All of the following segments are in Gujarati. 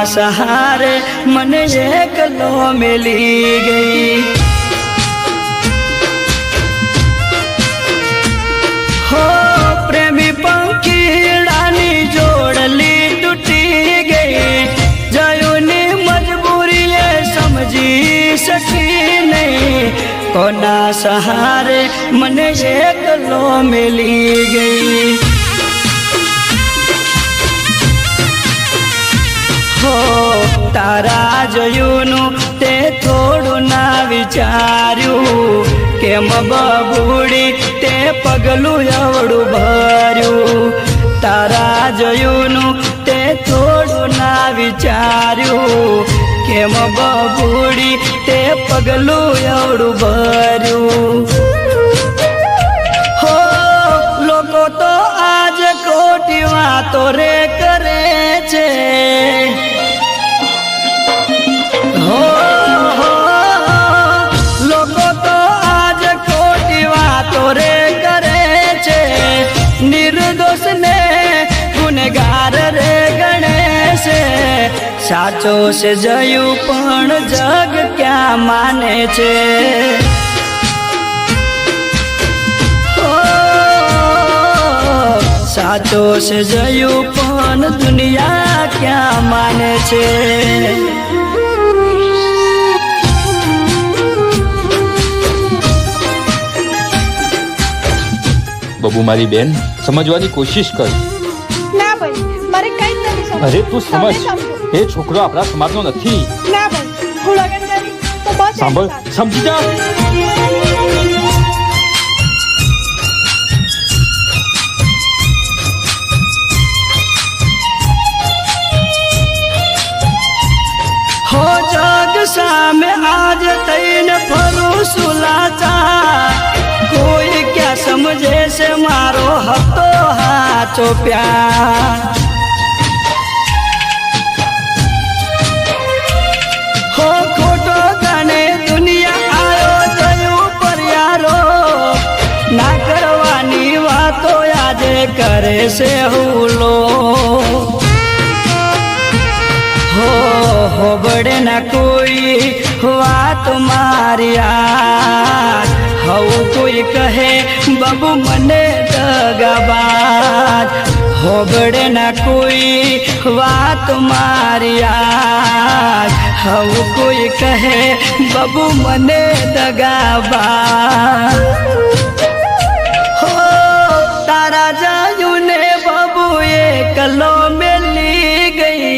सहारे मन एकलो मिली गई। हो प्रेमी पंखीड़ानी जोड़ली टूटी गई। जयुनी मजबूरी समझी सकी नहीं, कोना सहारे मन एकलो मिली गई। हो तारा જોયુંનું તે થોડું ના વિચાર્યું, કેમ બબુડી તે પગલું એવડું ભર્યું। તારા જોયુંનું તે થોડું ના વિચાર્યું, કેમ બબુડી તે પગલું એવડું ભર્યું। હો લોકો તો આજ ખોટી વાતો રે કરે છે। લોકો તો આજ ખોટી વાતો રે કરે છે। નિર્દોષ ને ગુનેગાર રે ગણે છે। સાચો છે જયું પણ જગ ક્યાં માને છે। સાચો છે જયું પણ દુનિયા ક્યાં માને છે। બબુ મારી બેન સમજવાની કોશિશ કર। ના ભાઈ મારે કઈ જ નથી સમજ। અરે તું સમજ, એ છોકરો આપણા સમાજનો નથી। ના ભાઈ હું લગન કરી તો બસ સાંભળ, સમજી જા। हो जग सामे आज तैन फरू सुलाचा। कोई क्या समझे से मारो हतो हाचो प्यार। हो खोटो गणे दुनिया आयो जयू पर यारो। ना करवानी वातो आजे करे से हुलो। हो बड़े ना कोई बात मारिया। हऊ कोई कहे बबू मने दगाबाज। हो बड़े ना कोई बात मारिया। हऊ कोई कहे बबू मने दगाबाज। हो तारा जायू ने बबू एकलो मिली गई।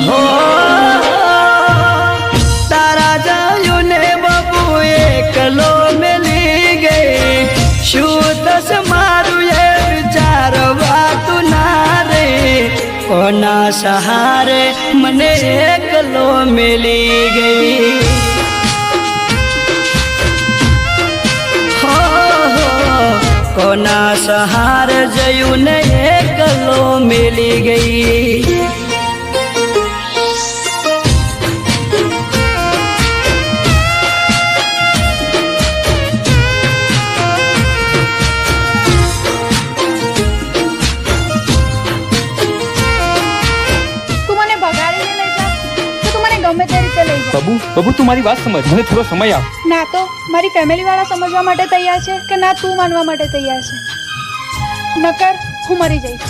हो तारा जायू ने बबू एकलो मिली गई। शू दस मारू ये विचार वातु ना रे। कोना सहारे मने एकलो मिली गई। हो कोना सहारे जयू ने एकलो मिली गई। બબુ બબુ તું મારી વાત સમજ, મને થોડો સમય આપ। ના તો મારી ફેમિલી વાળા સમજવા માટે તૈયાર છે કે ના તું માનવા માટે તૈયાર છે? નકર હું મરી જઈશ।